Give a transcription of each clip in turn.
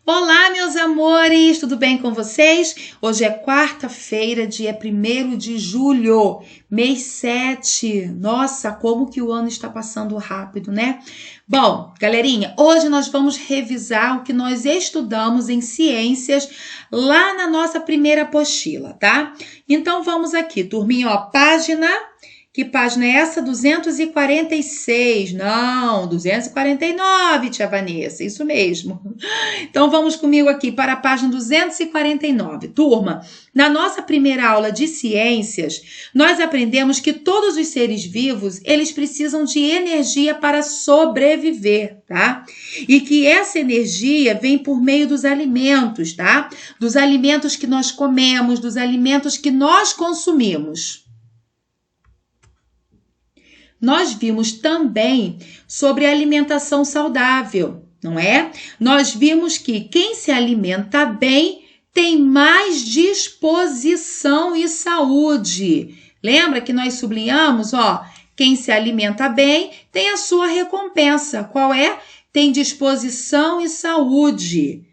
Olá, meus amores, tudo bem com vocês? Hoje é quarta-feira, dia 1º de julho, mês 7. Nossa, como que o ano está passando rápido, né? Bom, galerinha, hoje nós vamos revisar o que nós estudamos em ciências lá na nossa primeira apostila, tá? Então vamos aqui, turminha, ó, que página é essa? 246. Não, 249, tia Vanessa, isso mesmo. Então vamos comigo aqui para a página 249. Turma, na nossa primeira aula de ciências, nós aprendemos que todos os seres vivos, eles precisam de energia para sobreviver, tá? E que essa energia vem por meio dos alimentos, tá? Dos alimentos que nós comemos, dos alimentos que nós consumimos. Nós vimos também sobre alimentação saudável, não é? Nós vimos que quem se alimenta bem tem mais disposição e saúde. Lembra que nós sublinhamos, ó, quem se alimenta bem tem a sua recompensa. Qual é? Tem disposição e saúde.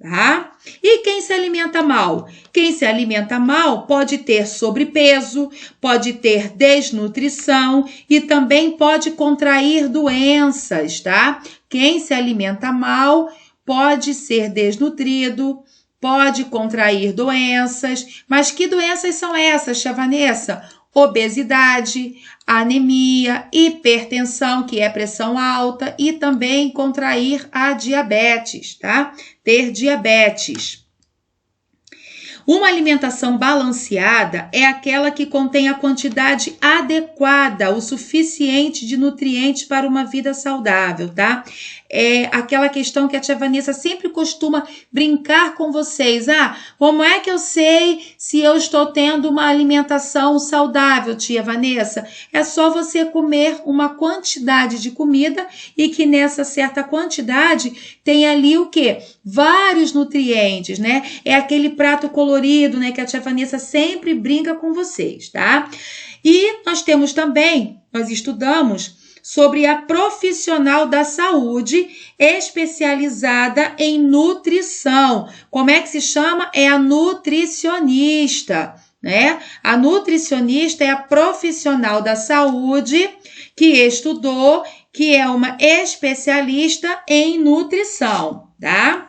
Tá? E quem se alimenta mal? Quem se alimenta mal pode ter sobrepeso, pode ter desnutrição e também pode contrair doenças, tá? Quem se alimenta mal pode ser desnutrido, pode contrair doenças. Mas que doenças são essas, tia Vanessa? Obesidade, anemia, hipertensão, que é pressão alta, e também contrair a diabetes, tá? Ter diabetes. Uma alimentação balanceada é aquela que contém a quantidade adequada, o suficiente de nutrientes para uma vida saudável, tá? É aquela questão que a tia Vanessa sempre costuma brincar com vocês. Ah, como é que eu sei se eu estou tendo uma alimentação saudável, tia Vanessa? É só você comer uma quantidade de comida e que nessa certa quantidade tem ali o quê? Vários nutrientes, né? É aquele prato colorido, né, que a tia Vanessa sempre brinca com vocês, tá? E nós temos também, nós estudamos sobre a profissional da saúde especializada em nutrição. Como é que se chama? É a nutricionista, né? A nutricionista é a profissional da saúde que estudou, que é uma especialista em nutrição, tá?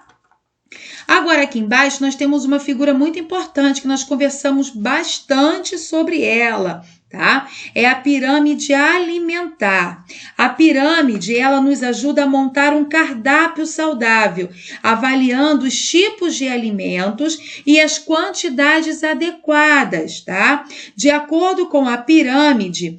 Agora, aqui embaixo, nós temos uma figura muito importante que nós conversamos bastante sobre ela, tá? É a pirâmide alimentar. A pirâmide, ela nos ajuda a montar um cardápio saudável, avaliando os tipos de alimentos e as quantidades adequadas, tá? De acordo com a pirâmide,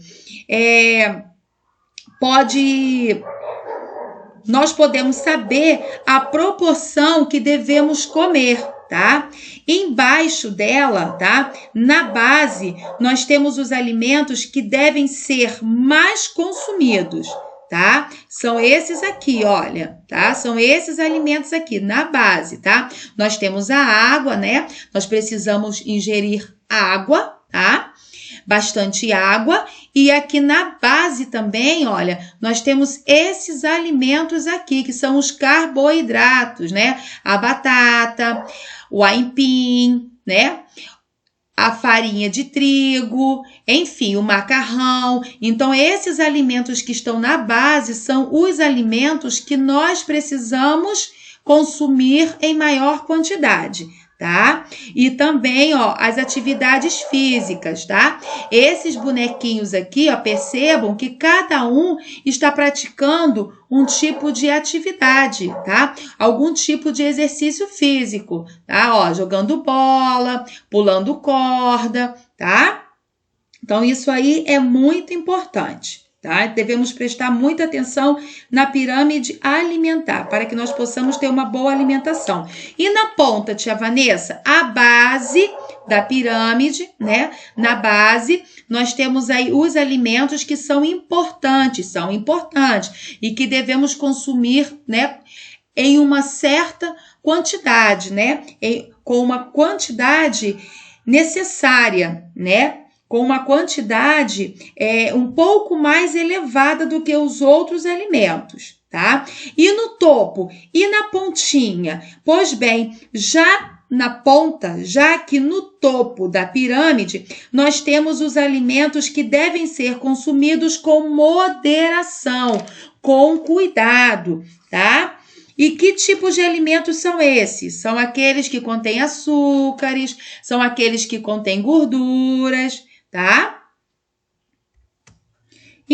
nós podemos saber a proporção que devemos comer, tá? Embaixo dela, tá? Na base, nós temos os alimentos que devem ser mais consumidos, tá? São esses aqui, olha, tá? São esses alimentos aqui, na base, tá? Nós temos a água, né? Nós precisamos ingerir água, tá? Bastante água, e aqui na base também, olha, nós temos esses alimentos aqui, que são os carboidratos, né? A batata, o aipim, né? A farinha de trigo, enfim, o macarrão. Então, esses alimentos que estão na base são os alimentos que nós precisamos consumir em maior quantidade, tá? E também, ó, as atividades físicas, tá? Esses bonequinhos aqui, ó, percebam que cada um está praticando um tipo de atividade, tá? Algum tipo de exercício físico, tá? Ó, jogando bola, pulando corda, tá? Então, isso aí é muito importante. Tá? Devemos prestar muita atenção na pirâmide alimentar, para que nós possamos ter uma boa alimentação. E na ponta, tia Vanessa, a base da pirâmide, né? Na base, nós temos aí os alimentos que são importantes e que devemos consumir, né? Em uma certa quantidade, né? Com uma quantidade necessária, né? Com uma quantidade um pouco mais elevada do que os outros alimentos, tá? E no topo e na pontinha? Pois bem, já na ponta, já que no topo da pirâmide, nós temos os alimentos que devem ser consumidos com moderação, com cuidado, tá? E que tipos de alimentos são esses? São aqueles que contêm açúcares, são aqueles que contêm gorduras, tá?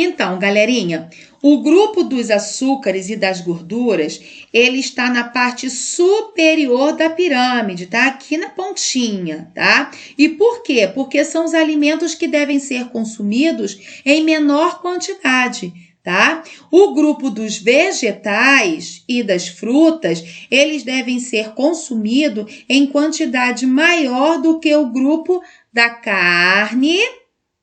Então, galerinha, o grupo dos açúcares e das gorduras, ele está na parte superior da pirâmide, tá? Aqui na pontinha, tá? E por quê? Porque são os alimentos que devem ser consumidos em menor quantidade, tá? O grupo dos vegetais e das frutas, eles devem ser consumidos em quantidade maior do que o grupo da carne,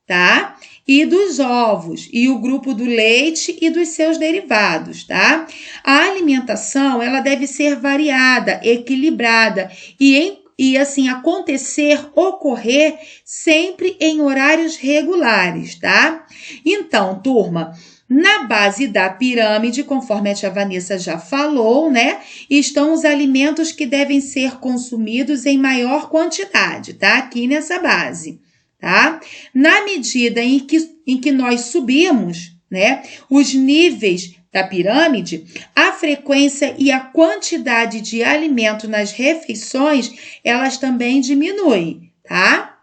tá? E dos ovos, e o grupo do leite e dos seus derivados, tá? A alimentação, ela deve ser variada, equilibrada e assim, ocorrer sempre em horários regulares, tá? Então, turma, na base da pirâmide, conforme a tia Vanessa já falou, né? Estão os alimentos que devem ser consumidos em maior quantidade, tá? Aqui nessa base. Tá? Na medida em que nós subimos, né, os níveis da pirâmide, a frequência e a quantidade de alimento nas refeições, elas também diminuem, tá?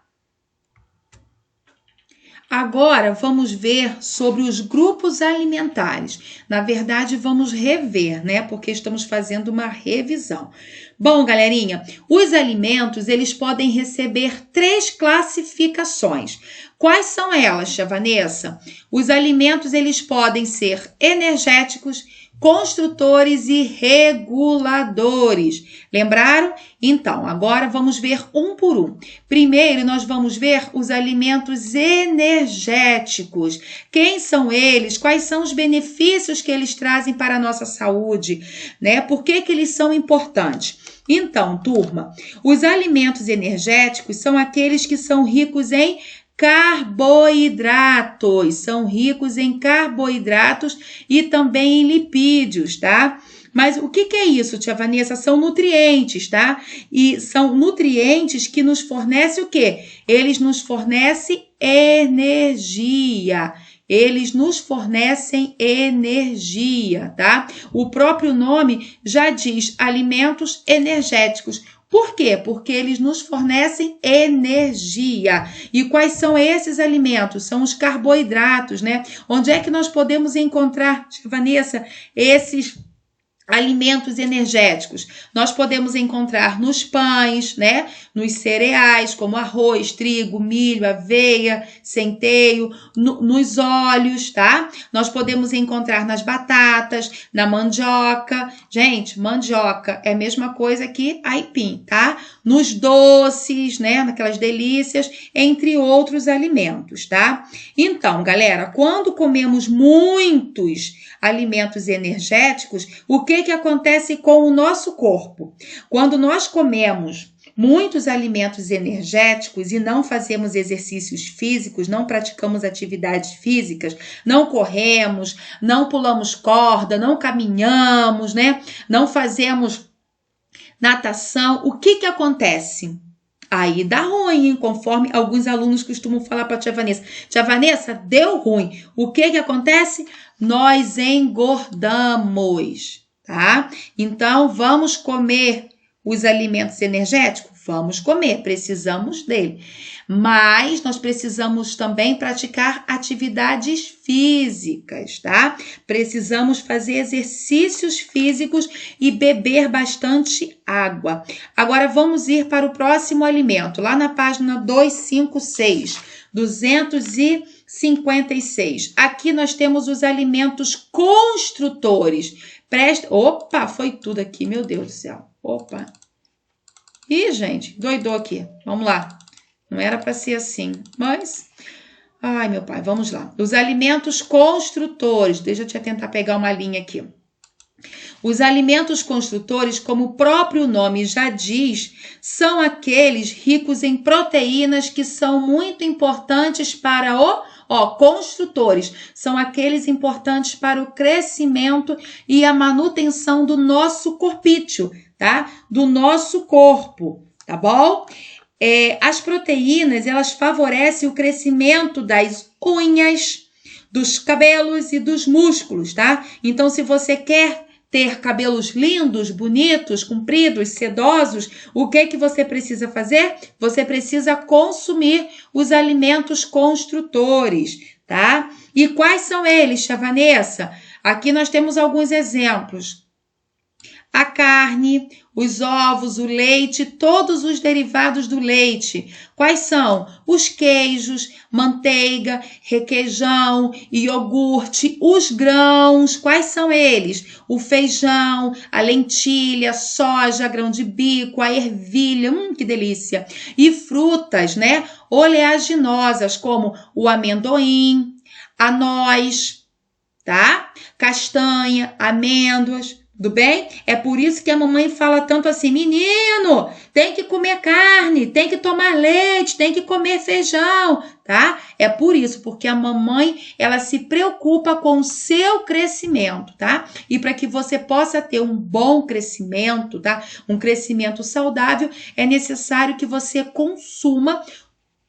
Agora, vamos ver sobre os grupos alimentares. Na verdade, vamos rever, né? Porque estamos fazendo uma revisão. Bom, galerinha, os alimentos, eles podem receber 3 classificações. Quais são elas, tia Vanessa? Os alimentos, eles podem ser energéticos, construtores e reguladores. Lembraram? Então, agora vamos ver um por um. Primeiro, nós vamos ver os alimentos energéticos. Quem são eles? Quais são os benefícios que eles trazem para a nossa saúde? Né? Por que eles são importantes? Então, turma, os alimentos energéticos são aqueles que são ricos em carboidratos, são ricos em carboidratos e também em lipídios, tá? Mas o que é isso, tia Vanessa? São nutrientes, tá? E são nutrientes que nos fornecem o quê? Eles nos fornecem energia. Eles nos fornecem energia, tá? O próprio nome já diz alimentos energéticos. Por quê? Porque eles nos fornecem energia. E quais são esses alimentos? São os carboidratos, né? Onde é que nós podemos encontrar, tia Vanessa, esses alimentos energéticos? Nós podemos encontrar nos pães, né? Nos cereais, como arroz, trigo, milho, aveia, centeio, nos óleos, tá? Nós podemos encontrar nas batatas, na mandioca. Gente, mandioca é a mesma coisa que aipim, tá? Nos doces, né? Naquelas delícias, entre outros alimentos, tá? Então, galera, quando comemos muitos alimentos energéticos, o que acontece com o nosso corpo? Quando nós comemos muitos alimentos energéticos e não fazemos exercícios físicos, não praticamos atividades físicas, não corremos, não pulamos corda, não caminhamos, né? Não fazemos natação, o que acontece? Aí dá ruim, hein? Conforme alguns alunos costumam falar para a tia Vanessa. Tia Vanessa, deu ruim. O que acontece? Nós engordamos, tá? Então, vamos comer os alimentos energéticos? Vamos comer, precisamos dele. Mas nós precisamos também praticar atividades físicas, tá? Precisamos fazer exercícios físicos e beber bastante água. Agora vamos ir para o próximo alimento, lá na página 256, 256. Aqui nós temos os alimentos construtores. Opa, foi tudo aqui, meu Deus do céu. Opa. Ih, gente, doidou aqui. Vamos lá. Não era para ser assim, mas... Ai, meu pai, vamos lá. Os alimentos construtores. Deixa eu tentar pegar uma linha aqui. Os alimentos construtores, como o próprio nome já diz, são aqueles ricos em proteínas que são muito importantes para o Ó, construtores ssão aqueles importantes para o crescimento e a manutenção do nosso corpício, tá? Do nosso corpo, tá bom? As proteínas, elas favorecem o crescimento das unhas, dos cabelos e dos músculos, tá? Então, se você quer ter cabelos lindos, bonitos, compridos, sedosos, o que você precisa fazer? Você precisa consumir os alimentos construtores, tá? E quais são eles, tia Vanessa? Aqui nós temos alguns exemplos. A carne, os ovos, o leite, todos os derivados do leite. Quais são? Os queijos, manteiga, requeijão, iogurte, os grãos. Quais são eles? O feijão, a lentilha, soja, grão de bico, a ervilha, que delícia. E frutas, né? Oleaginosas, como o amendoim, a noz, tá? Castanha, amêndoas. Tudo bem? É por isso que a mamãe fala tanto assim, menino, tem que comer carne, tem que tomar leite, tem que comer feijão, tá? É por isso, porque a mamãe, ela se preocupa com o seu crescimento, tá? E para que você possa ter um bom crescimento, tá? Um crescimento saudável, é necessário que você consuma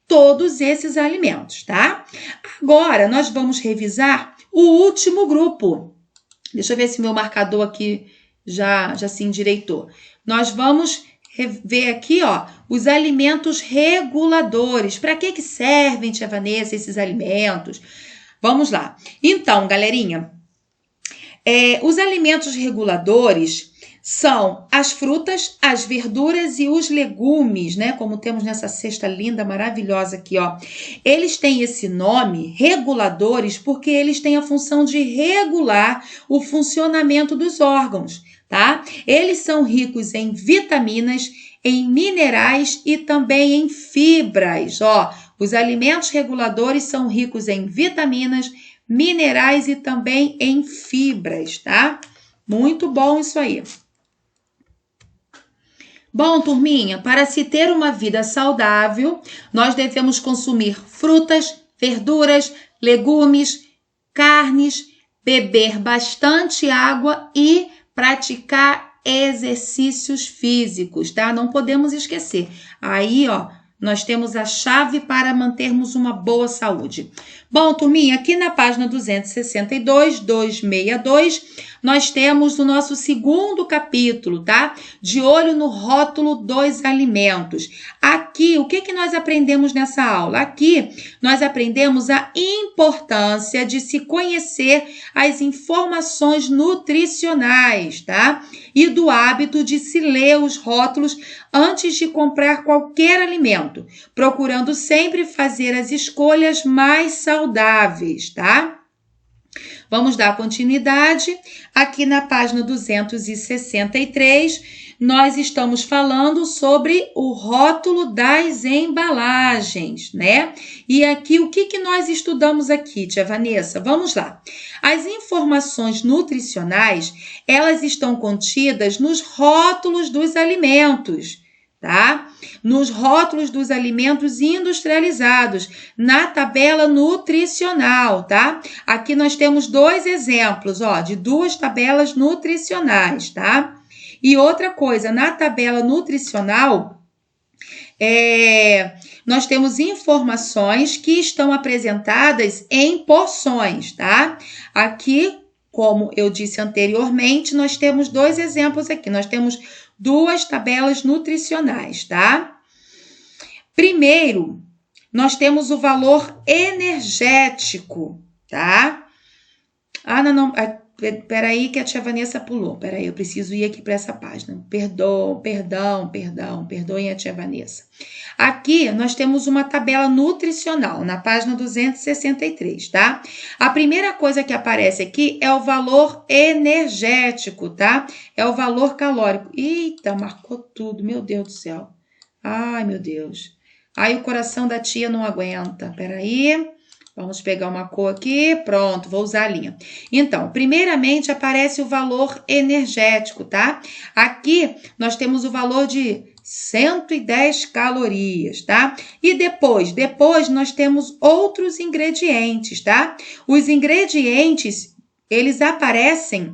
todos esses alimentos, tá? Agora, nós vamos revisar o último grupo. Deixa eu ver se meu marcador aqui já se endireitou. Nós vamos ver aqui, ó, os alimentos reguladores. Para que servem, tia Vanessa, esses alimentos? Vamos lá. Então, galerinha, os alimentos reguladores são as frutas, as verduras e os legumes, né? Como temos nessa cesta linda, maravilhosa aqui, ó. Eles têm esse nome, reguladores, porque eles têm a função de regular o funcionamento dos órgãos, tá? Eles são ricos em vitaminas, em minerais e também em fibras, ó. Os alimentos reguladores são ricos em vitaminas, minerais e também em fibras, tá? Muito bom isso aí. Bom, turminha, para se ter uma vida saudável, nós devemos consumir frutas, verduras, legumes, carnes, beber bastante água e praticar exercícios físicos, tá? Não podemos esquecer. Aí, ó, nós temos a chave para mantermos uma boa saúde. Bom, turminha, aqui na página 262, 262, nós temos o nosso segundo capítulo, tá? De olho no rótulo dos alimentos. Aqui, o que nós aprendemos nessa aula? Aqui, nós aprendemos a importância de se conhecer as informações nutricionais, tá? E do hábito de se ler os rótulos antes de comprar qualquer alimento, procurando sempre fazer as escolhas mais saudáveis, tá? Vamos dar continuidade. Aqui na página 263, nós estamos falando sobre o rótulo das embalagens, né? E aqui, o que nós estudamos aqui, tia Vanessa? Vamos lá. As informações nutricionais, elas estão contidas nos rótulos dos alimentos, tá? Nos rótulos dos alimentos industrializados, na tabela nutricional, tá? Aqui nós temos dois exemplos, ó, de duas tabelas nutricionais, tá? E outra coisa, na tabela nutricional, nós temos informações que estão apresentadas em porções, tá? Aqui, como eu disse anteriormente, nós temos dois exemplos aqui. Nós temos duas tabelas nutricionais, tá? Primeiro, nós temos o valor energético, tá? Ah, não. Peraí que a tia Vanessa pulou. Peraí, eu preciso ir aqui para essa página. Perdoem a tia Vanessa. Aqui nós temos uma tabela nutricional na página 263, tá? A primeira coisa que aparece aqui é o valor energético, tá? É o valor calórico. Eita, marcou tudo, meu Deus do céu. Ai, meu Deus. Aí o coração da tia não aguenta. Peraí. Vamos pegar uma cor aqui, pronto, vou usar a linha. Então, primeiramente aparece o valor energético, tá? Aqui nós temos o valor de 110 calorias, tá? E depois nós temos outros ingredientes, tá? Os ingredientes, eles aparecem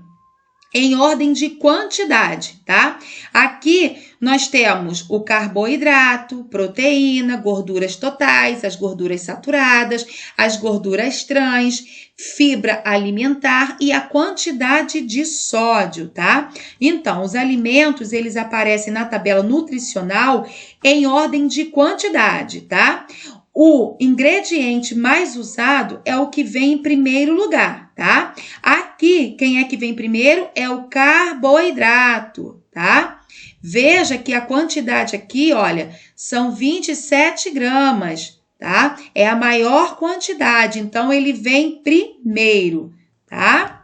em ordem de quantidade, tá? Aqui nós temos o carboidrato, proteína, gorduras totais, as gorduras saturadas, as gorduras trans, fibra alimentar e a quantidade de sódio, tá? Então, os alimentos, eles aparecem na tabela nutricional em ordem de quantidade, tá? O ingrediente mais usado é o que vem em primeiro lugar, tá? Aqui, quem é que vem primeiro? É o carboidrato, tá? Veja que a quantidade aqui, olha, são 27 gramas, tá? É a maior quantidade, então ele vem primeiro, tá?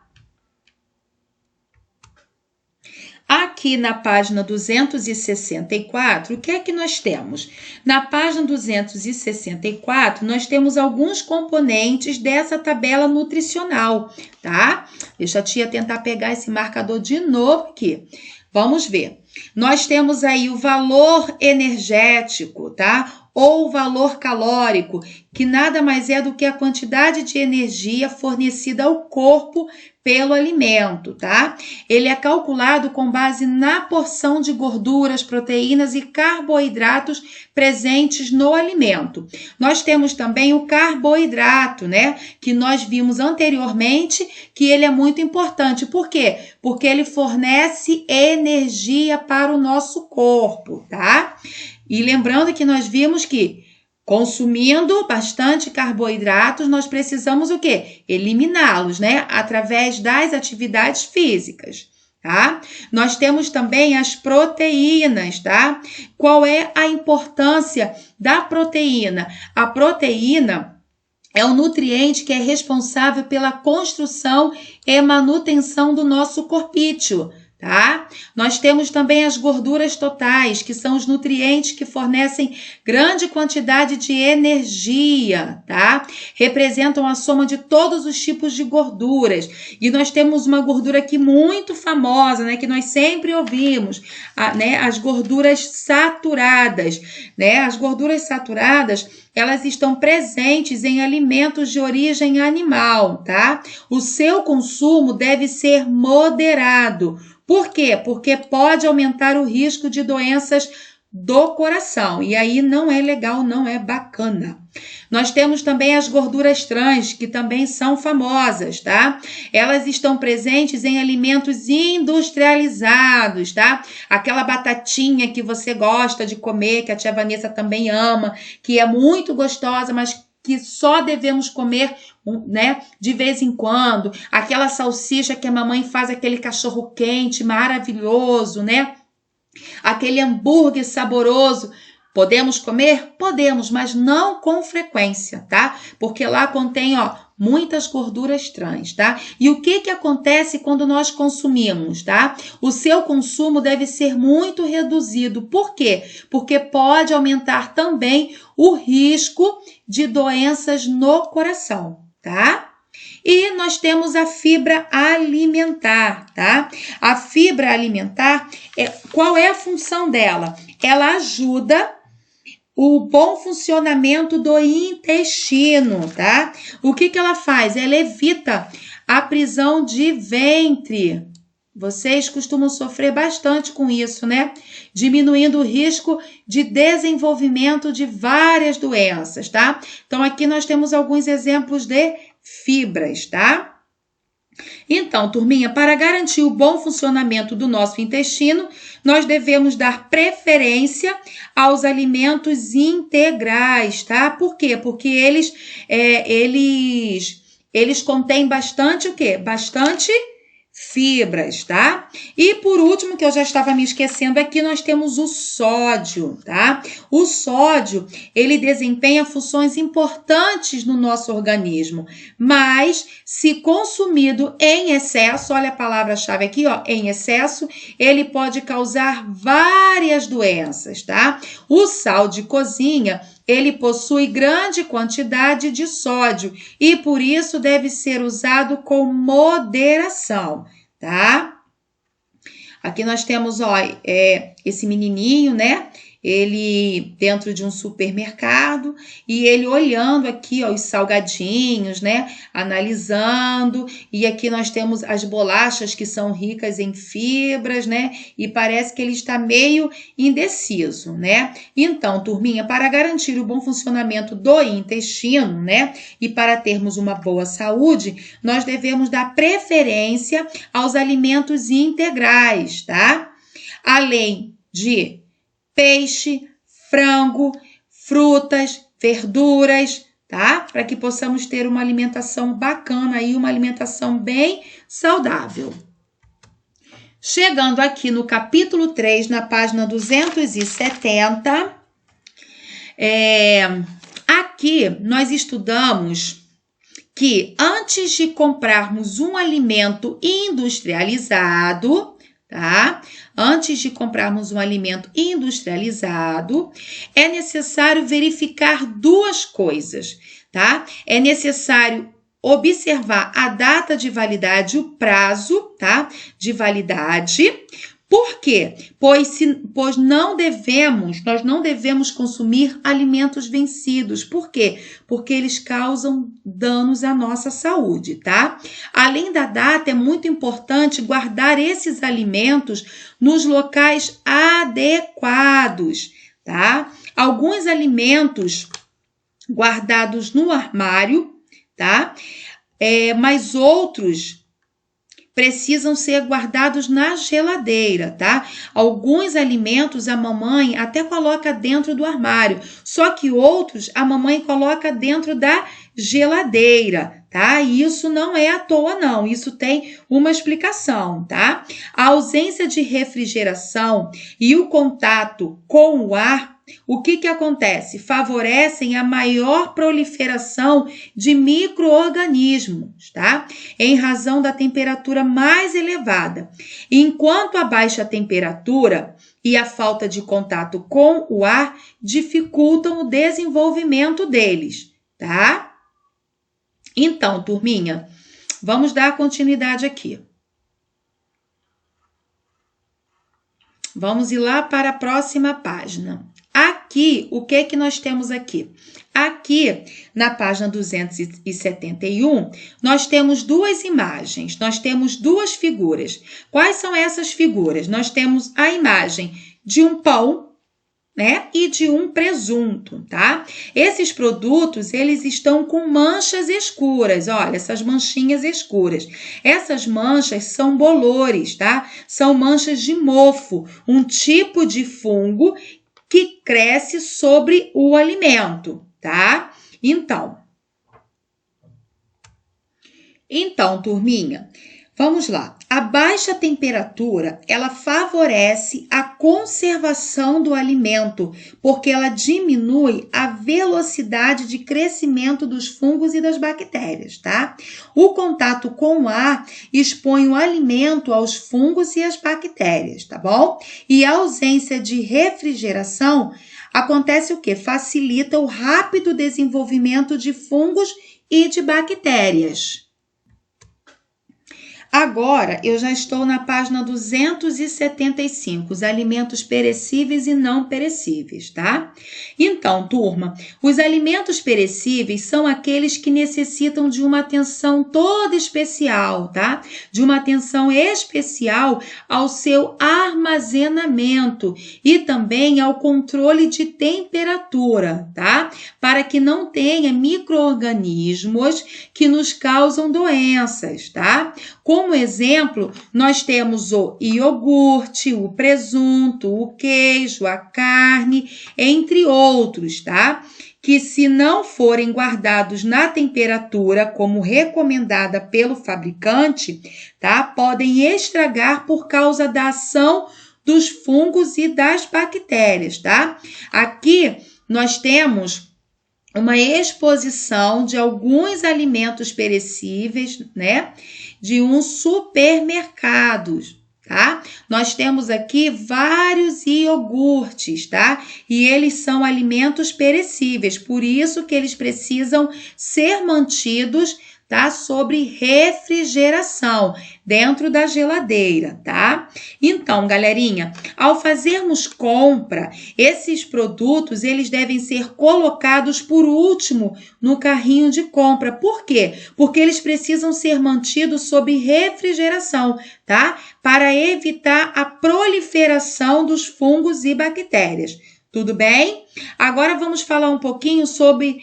Aqui na página 264, o que é que nós temos? Na página 264, nós temos alguns componentes dessa tabela nutricional, tá? Deixa a tia tentar pegar esse marcador de novo aqui. Vamos ver. Nós temos aí o valor energético, tá? Ou o valor calórico, que nada mais é do que a quantidade de energia fornecida ao corpo pelo alimento, tá? Ele é calculado com base na porção de gorduras, proteínas e carboidratos presentes no alimento. Nós temos também o carboidrato, né? Que nós vimos anteriormente que ele é muito importante. Por quê? Porque ele fornece energia para o nosso corpo, tá? E lembrando que nós vimos que consumindo bastante carboidratos, nós precisamos o quê? Eliminá-los, né? Através das atividades físicas, tá? Nós temos também as proteínas, tá? Qual é a importância da proteína? A proteína é o nutriente que é responsável pela construção e manutenção do nosso corpício, tá? Nós temos também as gorduras totais, que são os nutrientes que fornecem grande quantidade de energia, tá? Representam a soma de todos os tipos de gorduras. E nós temos uma gordura aqui muito famosa, né? Que nós sempre ouvimos, né? As gorduras saturadas, né? As gorduras saturadas, elas estão presentes em alimentos de origem animal, tá? O seu consumo deve ser moderado. Por quê? Porque pode aumentar o risco de doenças do coração. E aí não é legal, não é bacana. Nós temos também as gorduras trans, que também são famosas, tá? Elas estão presentes em alimentos industrializados, tá? Aquela batatinha que você gosta de comer, que a tia Vanessa também ama, que é muito gostosa, mas que só devemos comer, né, de vez em quando. Aquela salsicha que a mamãe faz, aquele cachorro quente maravilhoso, né? Aquele hambúrguer saboroso. Podemos comer? Podemos, mas não com frequência, tá? Porque lá contém, ó, muitas gorduras trans, tá? E o que acontece quando nós consumimos, tá? O seu consumo deve ser muito reduzido. Por quê? Porque pode aumentar também o risco de doenças no coração, tá? E nós temos a fibra alimentar, tá? A fibra alimentar, qual é a função dela? Ela ajuda o bom funcionamento do intestino, tá? O que ela faz? Ela evita a prisão de ventre. Vocês costumam sofrer bastante com isso, né? Diminuindo o risco de desenvolvimento de várias doenças, tá? Então, aqui nós temos alguns exemplos de fibras, tá? Então, turminha, para garantir o bom funcionamento do nosso intestino, nós devemos dar preferência aos alimentos integrais, tá? Por quê? Porque eles contêm bastante o quê? Bastante fibras, tá? E por último, que eu já estava me esquecendo aqui, nós temos o sódio, tá? O sódio, ele desempenha funções importantes no nosso organismo, mas se consumido em excesso, olha a palavra-chave aqui, ó, em excesso, ele pode causar várias doenças, tá? O sal de cozinha, ele possui grande quantidade de sódio e por isso deve ser usado com moderação, tá? Aqui nós temos, ó, esse menininho, né? Ele dentro de um supermercado e ele olhando aqui, ó, os salgadinhos, né? Analisando. E aqui nós temos as bolachas que são ricas em fibras, né? E parece que ele está meio indeciso, né? Então, turminha, para garantir o bom funcionamento do intestino, né? E para termos uma boa saúde, nós devemos dar preferência aos alimentos integrais, tá? Além de peixe, frango, frutas, verduras, tá? Para que possamos ter uma alimentação bacana e uma alimentação bem saudável. Chegando aqui no capítulo 3, na página 270, aqui nós estudamos que antes de comprarmos um alimento industrializado, tá? Antes de comprarmos um alimento industrializado, é necessário verificar duas coisas, tá? É necessário observar a data de validade, o prazo, tá? De validade. Por quê? Pois nós não devemos consumir alimentos vencidos. Por quê? Porque eles causam danos à nossa saúde, tá? Além da data, é muito importante guardar esses alimentos nos locais adequados, tá? Alguns alimentos guardados no armário, tá? Mas outros precisam ser guardados na geladeira, tá? Alguns alimentos a mamãe até coloca dentro do armário, só que outros a mamãe coloca dentro da geladeira, tá? E isso não é à toa, não. Isso tem uma explicação, tá? A ausência de refrigeração e o contato com o ar, o que acontece? Favorecem a maior proliferação de micro-organismos, tá? Em razão da temperatura mais elevada. Enquanto a baixa temperatura e a falta de contato com o ar dificultam o desenvolvimento deles, tá? Então, turminha, vamos dar continuidade aqui. Vamos ir lá para a próxima página. Aqui, o que nós temos aqui? Aqui, na página 271, nós temos duas imagens, nós temos duas figuras. Quais são essas figuras? Nós temos a imagem de um pão, né? E de um presunto, tá? Esses produtos, eles estão com manchas escuras, olha, essas manchinhas escuras. Essas manchas são bolores, tá? São manchas de mofo, um tipo de fungo que cresce sobre o alimento, tá? Então, turminha, vamos lá. A baixa temperatura, ela favorece a conservação do alimento, porque ela diminui a velocidade de crescimento dos fungos e das bactérias, tá? O contato com o ar expõe o alimento aos fungos e às bactérias, tá bom? E a ausência de refrigeração acontece o quê? Facilita o rápido desenvolvimento de fungos e de bactérias. Agora, eu já estou na página 275, os alimentos perecíveis e não perecíveis, tá? Então, turma, os alimentos perecíveis são aqueles que necessitam de uma atenção toda especial, tá? De uma atenção especial ao seu armazenamento e também ao controle de temperatura, tá? Para que não tenha micro-organismos que nos causam doenças, tá? Como exemplo, nós temos o iogurte, o presunto, o queijo, a carne, entre outros, tá? Que se não forem guardados na temperatura como recomendada pelo fabricante, tá? Podem estragar por causa da ação dos fungos e das bactérias, tá? Aqui nós temos uma exposição de alguns alimentos perecíveis, né? De um supermercado, tá? Nós temos aqui vários iogurtes, tá? E eles são alimentos perecíveis, por isso que eles precisam ser mantidos, tá? Sobre refrigeração dentro da geladeira, tá? Então, galerinha, ao fazermos compra, esses produtos, eles devem ser colocados por último no carrinho de compra. Por quê? Porque eles precisam ser mantidos sob refrigeração, tá? Para evitar a proliferação dos fungos e bactérias. Tudo bem? Agora vamos falar um pouquinho sobre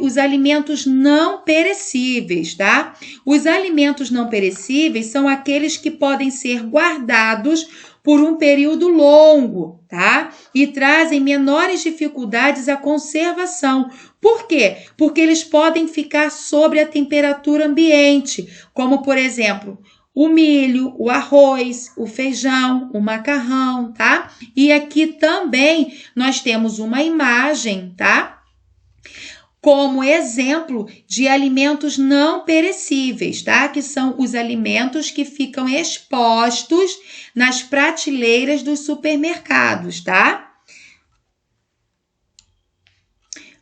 os alimentos não perecíveis, tá? Os alimentos não perecíveis são aqueles que podem ser guardados por um período longo, tá? E trazem menores dificuldades à conservação. Por quê? Porque eles podem ficar sobre a temperatura ambiente, como, por exemplo, o milho, o arroz, o feijão, o macarrão, tá? E aqui também nós temos uma imagem, tá? Como exemplo de alimentos não perecíveis, tá? Que são os alimentos que ficam expostos nas prateleiras dos supermercados, tá?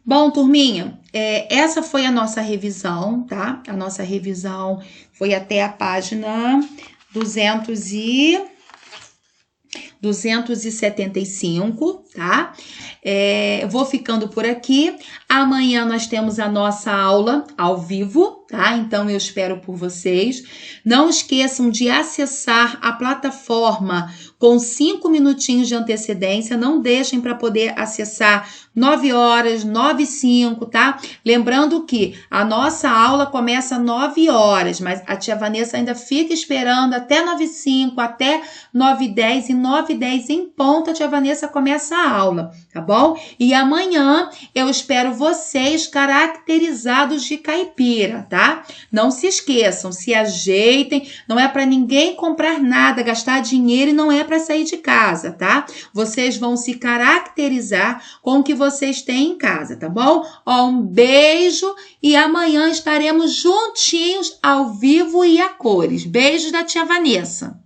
Bom, turminha, essa foi a nossa revisão, tá? A nossa revisão foi até a página 275, tá? Vou ficando por aqui. Amanhã nós temos a nossa aula ao vivo, tá? Então eu espero por vocês. Não esqueçam de acessar a plataforma com 5 minutinhos de antecedência. Não deixem para poder acessar 9 horas, 9h05, tá? Lembrando que a nossa aula começa às 9 horas, mas a tia Vanessa ainda fica esperando até 9h05, até 9h10, e 9h10 em ponto a tia Vanessa começa a aula, tá bom? E amanhã eu espero vocês caracterizados de caipira, tá? Não se esqueçam, se ajeitem, não é para ninguém comprar nada, gastar dinheiro e não é para sair de casa, tá? Vocês vão se caracterizar com o que vocês têm em casa, tá bom? Um beijo e amanhã estaremos juntinhos ao vivo e a cores. Beijos da tia Vanessa.